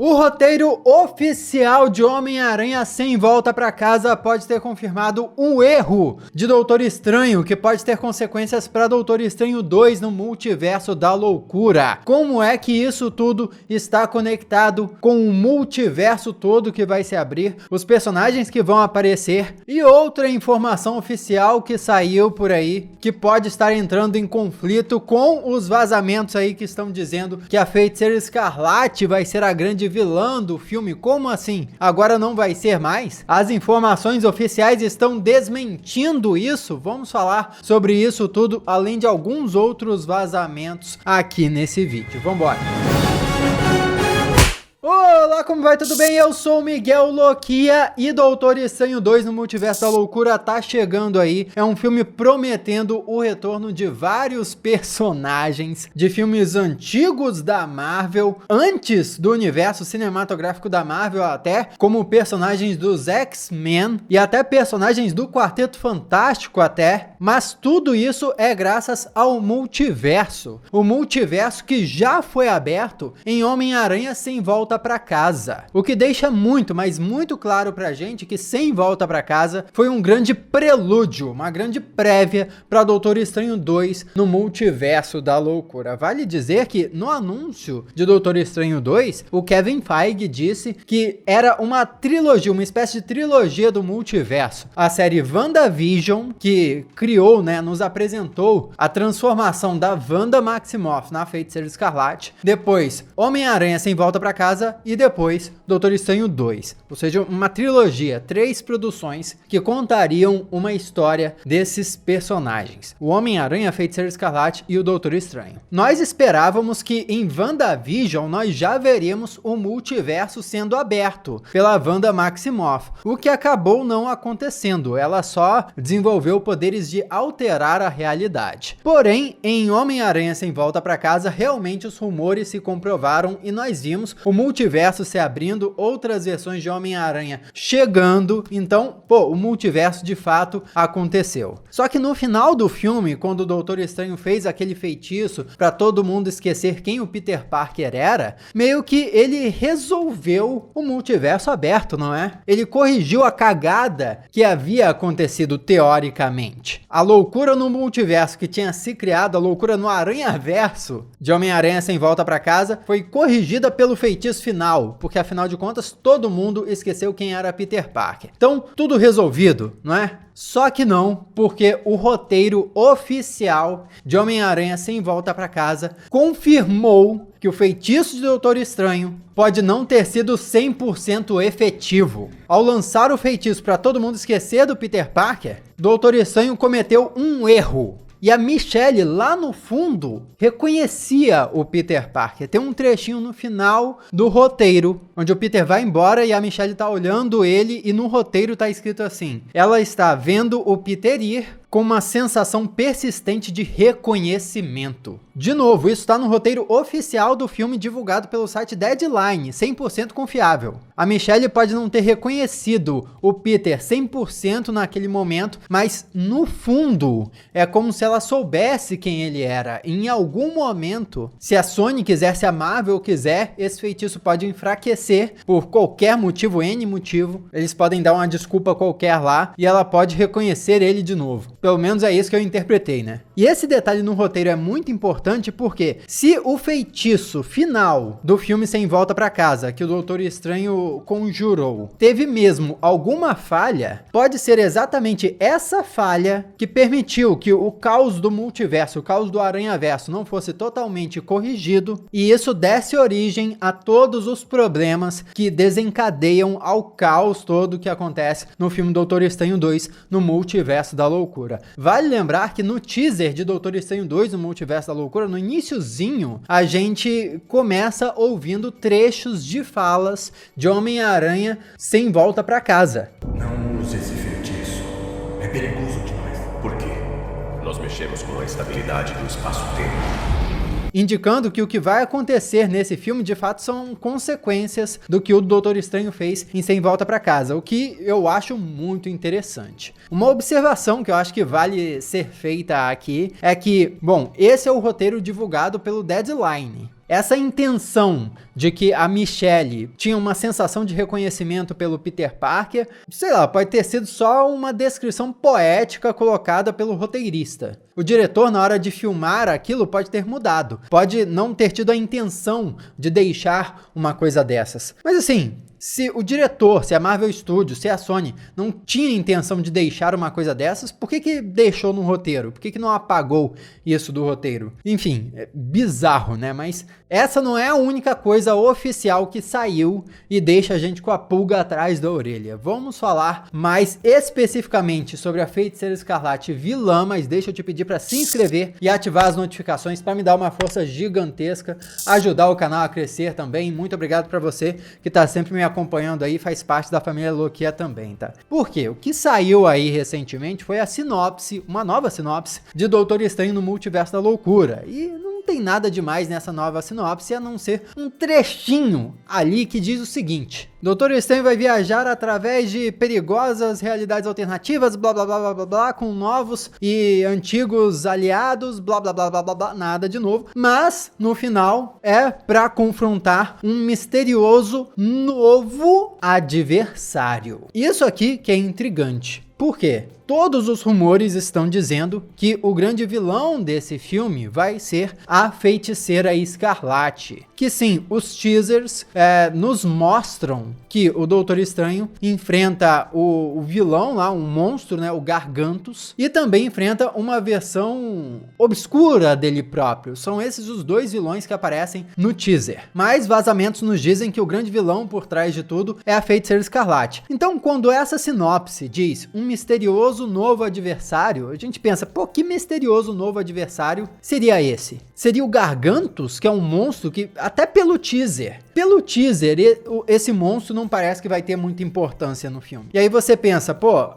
O roteiro oficial de Homem-Aranha Sem Volta pra Casa pode ter confirmado um erro de Doutor Estranho, que pode ter consequências para Doutor Estranho 2 no Multiverso da Loucura. Como é que isso tudo está conectado com o multiverso todo que vai se abrir, os personagens que vão aparecer e outra informação oficial que saiu por aí, que pode estar entrando em conflito com os vazamentos aí que estão dizendo que a Feiticeira Escarlate vai ser a grande vilã do filme. Como assim? Agora não vai ser mais? As informações oficiais estão desmentindo isso? Vamos falar sobre isso tudo, além de alguns outros vazamentos aqui nesse vídeo. Vambora! Olá, como vai? Tudo bem? Eu sou o Miguel Loquia e Doutor Estranho 2 no Multiverso da Loucura tá chegando aí. É um filme prometendo o retorno de vários personagens de filmes antigos da Marvel, antes do universo cinematográfico da Marvel até, como personagens dos X-Men e até personagens do Quarteto Fantástico até, mas tudo isso é graças ao multiverso. O multiverso que já foi aberto em Homem-Aranha Sem Volta pra Casa, o que deixa muito, mas muito claro pra gente que Sem Volta pra Casa foi um grande prelúdio, uma grande prévia para Doutor Estranho 2 no Multiverso da Loucura. Vale dizer que no anúncio de Doutor Estranho 2, o Kevin Feige disse que era uma trilogia, uma espécie de trilogia do multiverso. A série WandaVision, que criou, nos apresentou a transformação da Wanda Maximoff na Feiticeira Escarlate, depois Homem-Aranha Sem Volta pra Casa e depois Doutor Estranho 2, ou seja, uma trilogia, 3 produções que contariam uma história desses personagens, o Homem-Aranha, a Feiticeira Escarlate e o Doutor Estranho. Nós esperávamos que em WandaVision nós já veríamos o multiverso sendo aberto pela Wanda Maximoff, o que acabou não acontecendo, ela só desenvolveu poderes de alterar a realidade. Porém, em Homem-Aranha Sem Volta pra Casa, realmente os rumores se comprovaram e nós vimos o multiverso se abrindo, outras versões de Homem-Aranha chegando, então, o multiverso de fato aconteceu. Só que no final do filme, quando o Doutor Estranho fez aquele feitiço para todo mundo esquecer quem o Peter Parker era, meio que ele resolveu o multiverso aberto, não é? Ele corrigiu a cagada que havia acontecido teoricamente. A loucura no multiverso que tinha se criado, a loucura no Aranhaverso de Homem-Aranha Sem Volta pra Casa, foi corrigida pelo feitiço final, porque afinal de contas todo mundo esqueceu quem era Peter Parker. Então, tudo resolvido, não é? Só que não, porque o roteiro oficial de Homem-Aranha Sem Volta pra Casa confirmou que o feitiço de Doutor Estranho pode não ter sido 100% efetivo. Ao lançar o feitiço para todo mundo esquecer do Peter Parker, Doutor Estranho cometeu um erro. E a Michelle, lá no fundo, reconhecia o Peter Parker. Tem um trechinho no final do roteiro, onde o Peter vai embora e a Michelle tá olhando ele e no roteiro tá escrito assim: ela está vendo o Peter ir com uma sensação persistente de reconhecimento. De novo, isso está no roteiro oficial do filme divulgado pelo site Deadline, 100% confiável. A Michelle pode não ter reconhecido o Peter 100% naquele momento, mas no fundo é como se ela soubesse quem ele era. Em algum momento, se a Sony quiser, se a Marvel quiser, esse feitiço pode enfraquecer por qualquer motivo, N motivo. Eles podem dar uma desculpa qualquer lá e ela pode reconhecer ele de novo. Pelo menos é isso que eu interpretei, E esse detalhe no roteiro é muito importante porque se o feitiço final do filme Sem Volta pra Casa, que o Doutor Estranho conjurou, teve mesmo alguma falha, pode ser exatamente essa falha que permitiu que o caos do multiverso, o caos do Aranhaverso não fosse totalmente corrigido e isso desse origem a todos os problemas que desencadeiam ao caos todo que acontece no filme Doutor Estranho 2 no Multiverso da Loucura. Vale lembrar que no teaser de Doutor Estranho 2 no Multiverso da Loucura, no iniciozinho, a gente começa ouvindo trechos de falas de Homem-Aranha Sem Volta pra Casa. Não use esse feitiço. É perigoso demais. Por quê? Nós mexemos com a estabilidade do espaço-tempo. Indicando que o que vai acontecer nesse filme de fato são consequências do que o Doutor Estranho fez em Sem Volta pra Casa, o que eu acho muito interessante. Uma observação que eu acho que vale ser feita aqui é que, bom, esse é o roteiro divulgado pelo Deadline. essa intenção de que a Michelle tinha uma sensação de reconhecimento pelo Peter Parker, sei lá, pode ter sido só uma descrição poética colocada pelo roteirista. O diretor, na hora de filmar aquilo, pode ter mudado. Pode não ter tido a intenção de deixar uma coisa dessas. Mas assim, se o diretor, se a Marvel Studios, se a Sony não tinha intenção de deixar uma coisa dessas, por que deixou no roteiro? Por que não apagou isso do roteiro? Enfim, é bizarro, né? Mas essa não é a única coisa oficial que saiu e deixa a gente com a pulga atrás da orelha. Vamos falar mais especificamente sobre a Feiticeira Escarlate vilã, mas deixa eu te pedir para se inscrever e ativar as notificações para me dar uma força gigantesca, ajudar o canal a crescer também. Muito obrigado para você que tá sempre me acompanhando aí, faz parte da família Loquia também, tá? Por quê? O que saiu aí recentemente foi a sinopse, uma nova sinopse de Doutor Estranho no Multiverso da Loucura. E não tem nada demais nessa nova sinopse, a não ser um trechinho ali que diz o seguinte: Doutor Estranho vai viajar através de perigosas realidades alternativas, blá blá blá blá blá blá, com novos e antigos aliados, blá blá blá blá blá blá, nada de novo. Mas, no final, é pra confrontar um misterioso novo adversário. Isso aqui que é intrigante. Por quê? Todos os rumores estão dizendo que o grande vilão desse filme vai ser a Feiticeira Escarlate. Que sim, os teasers nos mostram que o Doutor Estranho enfrenta o vilão lá, um monstro, né, o Gargantos, e também enfrenta uma versão obscura dele próprio. São esses os dois vilões que aparecem no teaser. Mas vazamentos nos dizem que o grande vilão por trás de tudo é a Feiticeira Escarlate. Então, quando essa sinopse diz um misterioso novo adversário, a gente pensa, pô, que misterioso novo adversário seria esse? Seria o Gargantos, que é um monstro que, até pelo teaser, esse monstro não parece que vai ter muita importância no filme. E aí você pensa, pô,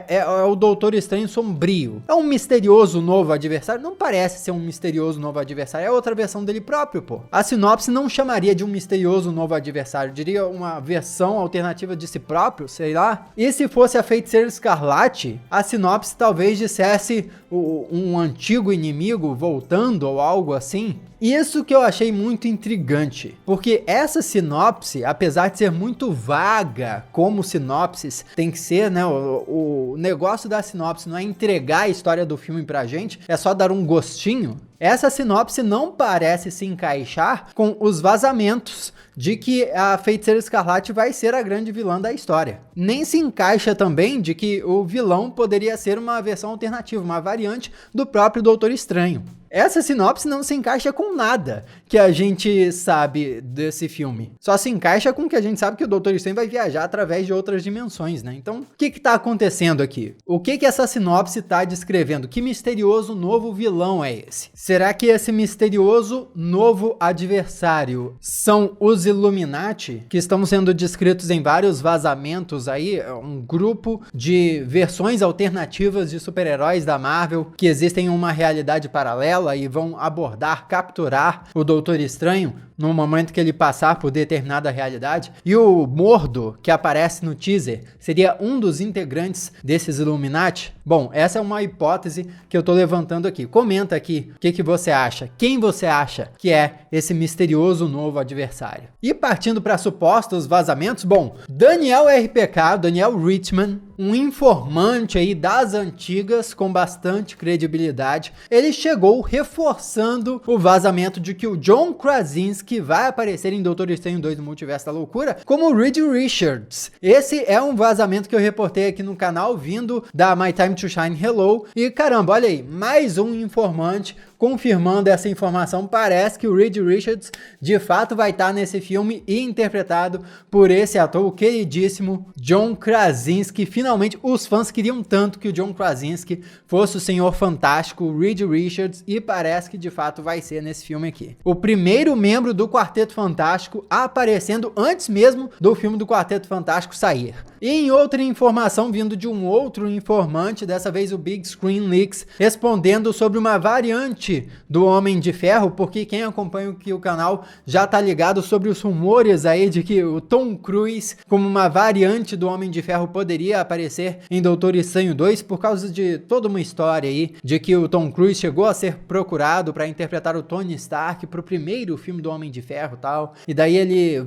é o Doutor Estranho sombrio. É um misterioso novo adversário? Não parece ser um misterioso novo adversário, é outra versão dele próprio, pô. A sinopse não chamaria de um misterioso novo adversário, diria uma versão alternativa de si próprio, sei lá. E se fosse a Feiticeira Escarlate, a sinopse talvez dissesse um antigo inimigo voltando ou algo assim. Isso que eu achei muito intrigante, porque essa sinopse, apesar de ser muito vaga, como sinopses tem que ser, né? O negócio da sinopse não é entregar a história do filme pra gente, é só dar um gostinho. Essa sinopse não parece se encaixar com os vazamentos de que a Feiticeira Escarlate vai ser a grande vilã da história. Nem se encaixa também de que o vilão poderia ser uma versão alternativa, uma variante do próprio Doutor Estranho. Essa sinopse não se encaixa com nada que a gente sabe desse filme. Só se encaixa com que a gente sabe que o Doutor Estranho vai viajar através de outras dimensões, né? Então, o que tá acontecendo aqui? O que essa sinopse tá descrevendo? Que misterioso novo vilão é esse? Será que esse misterioso novo adversário são os Illuminati, que estão sendo descritos em vários vazamentos aí? Um grupo de versões alternativas de super-heróis da Marvel que existem em uma realidade paralela e vão abordar, capturar o Doutor Estranho no momento que ele passar por determinada realidade. E o Mordo, que aparece no teaser, seria um dos integrantes desses Illuminati? Bom, essa é uma hipótese que eu tô levantando aqui. Comenta aqui o que você acha. Quem você acha que é esse misterioso novo adversário? E partindo para supostos vazamentos, bom, Daniel RPK, Daniel Richman, um informante aí das antigas com bastante credibilidade, ele chegou reforçando o vazamento de que o John Krasinski vai aparecer em Doutor Estranho 2 no Multiverso da Loucura como Reed Richards. Esse é um vazamento que eu reportei aqui no canal vindo da My Time to Shine Hello. E caramba, olha aí, mais um informante confirmando essa informação. Parece que o Reed Richards de fato vai estar nesse filme e interpretado por esse ator, o queridíssimo John Krasinski. Finalmente, os fãs queriam tanto que o John Krasinski fosse o Senhor Fantástico, o Reed Richards, e parece que de fato vai ser nesse filme aqui. O primeiro membro do Quarteto Fantástico aparecendo antes mesmo do filme do Quarteto Fantástico sair. E em outra informação vindo de um outro informante, dessa vez o Big Screen Leaks, respondendo sobre uma variante do Homem de Ferro, porque quem acompanha aqui o canal já tá ligado sobre os rumores aí de que o Tom Cruise, como uma variante do Homem de Ferro, poderia aparecer em Doutor Estranho 2, por causa de toda uma história aí, de que o Tom Cruise chegou a ser procurado para interpretar o Tony Stark pro primeiro filme do Homem de Ferro e tal, e daí ele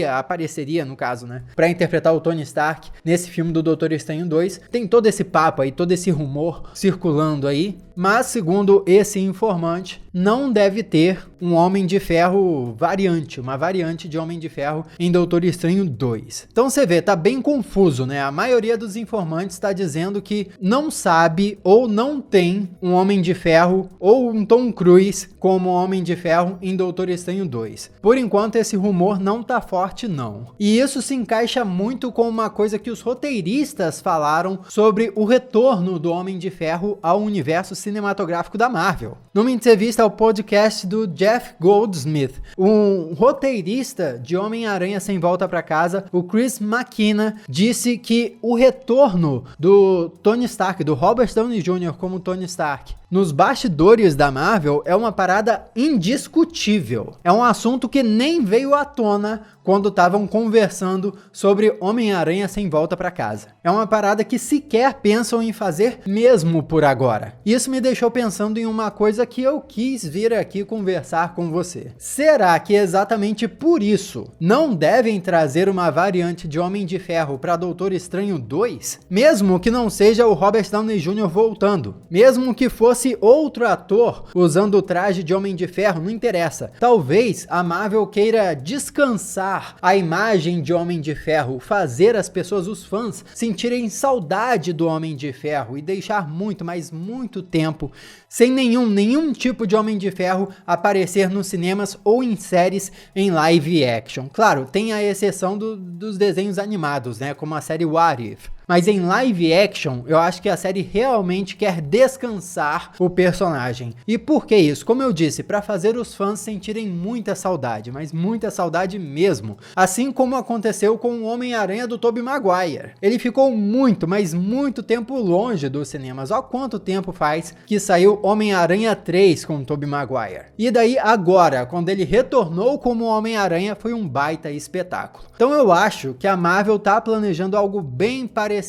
apareceria no caso, né, para interpretar o Tony Stark nesse filme do Doutor Estranho 2. Tem todo esse papo aí, todo esse rumor circulando aí, mas segundo esse informante, não deve ter um Homem de Ferro variante, uma variante de Homem de Ferro em Doutor Estranho 2. Então você vê, tá bem confuso, né? A maioria dos informantes está dizendo que não sabe ou não tem um Homem de Ferro ou um Tom Cruise como Homem de Ferro em Doutor Estranho 2. Por enquanto esse rumor não tá forte não. E isso se encaixa muito com uma coisa que os roteiristas falaram sobre o retorno do Homem de Ferro ao universo cinematográfico da Marvel. Numa entrevista ao podcast do Jeff Goldsmith, um roteirista de Homem-Aranha Sem Volta para Casa, o Chris McKenna, disse que o retorno do Tony Stark, do Robert Downey Jr. como Tony Stark, nos bastidores da Marvel é uma parada indiscutível. É um assunto que nem veio à tona quando estavam conversando sobre Homem-Aranha Sem Volta para Casa. É uma parada que sequer pensam em fazer mesmo por agora. Isso me deixou pensando em uma coisa que eu quis vir aqui conversar com você. Será que exatamente por isso não devem trazer uma variante de Homem de Ferro para Doutor Estranho 2? Mesmo que não seja o Robert Downey Jr. voltando. Mesmo que fosse outro ator usando o traje de Homem de Ferro, não interessa. Talvez a Marvel queira descansar a imagem de Homem de Ferro, fazer as pessoas, os fãs, sentirem saudade do Homem de Ferro e deixar muito, mas muito tempo sem nenhum tipo de Homem de Ferro aparecer nos cinemas ou em séries em live action. Claro, tem a exceção dos desenhos animados, né, como a série What If. Mas em live action, eu acho que a série realmente quer descansar o personagem. E por que isso? Como eu disse, para fazer os fãs sentirem muita saudade, mas muita saudade mesmo. Assim como aconteceu com o Homem-Aranha do Tobey Maguire. Ele ficou muito, mas muito tempo longe dos cinemas. Olha quanto tempo faz que saiu Homem-Aranha 3 com o Tobey Maguire. E daí agora, quando ele retornou como Homem-Aranha, foi um baita espetáculo. Então eu acho que a Marvel tá planejando algo bem parecido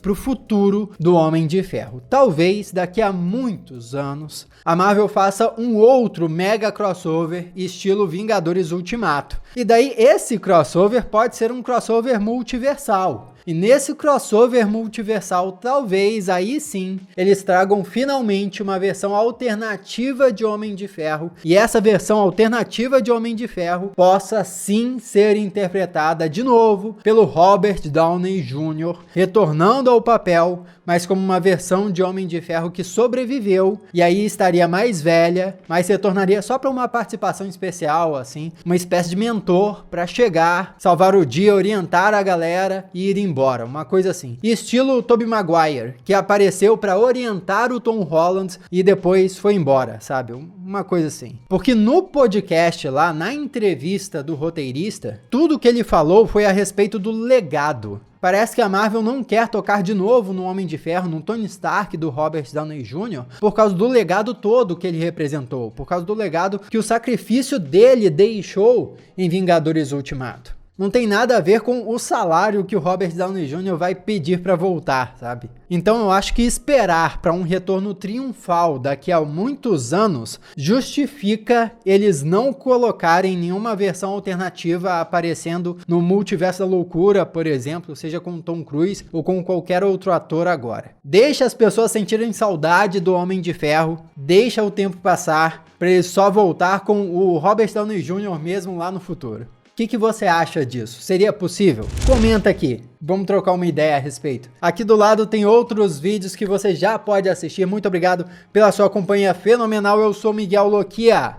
para o futuro do Homem de Ferro. Talvez daqui a muitos anos a Marvel faça um outro mega crossover estilo Vingadores Ultimato. E daí esse crossover pode ser um crossover multiversal. E nesse crossover multiversal, talvez aí sim eles tragam finalmente uma versão alternativa de Homem de Ferro. E essa versão alternativa de Homem de Ferro possa sim ser interpretada de novo pelo Robert Downey Jr., retornando ao papel, mas como uma versão de Homem de Ferro que sobreviveu e aí estaria mais velha, mas retornaria só para uma participação especial, assim, uma espécie de mentor para chegar, salvar o dia, orientar a galera e ir embora, uma coisa assim. Estilo Tobey Maguire, que apareceu para orientar o Tom Holland e depois foi embora, sabe? Uma coisa assim. Porque no podcast lá, na entrevista do roteirista, tudo que ele falou foi a respeito do legado. Parece que a Marvel não quer tocar de novo no Homem de Ferro, no Tony Stark do Robert Downey Jr., por causa do legado todo que ele representou, por causa do legado que o sacrifício dele deixou em Vingadores Ultimato. Não tem nada a ver com o salário que o Robert Downey Jr. vai pedir para voltar, sabe? Então eu acho que esperar para um retorno triunfal daqui a muitos anos justifica eles não colocarem nenhuma versão alternativa aparecendo no Multiverso da Loucura, por exemplo, seja com Tom Cruise ou com qualquer outro ator agora. Deixa as pessoas sentirem saudade do Homem de Ferro, deixa o tempo passar para eles só voltar com o Robert Downey Jr. mesmo lá no futuro. O que você acha disso? Seria possível? Comenta aqui, vamos trocar uma ideia a respeito. Aqui do lado tem outros vídeos que você já pode assistir. Muito obrigado pela sua companhia fenomenal. Eu sou Miguel Loquia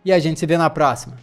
e a gente se vê na próxima.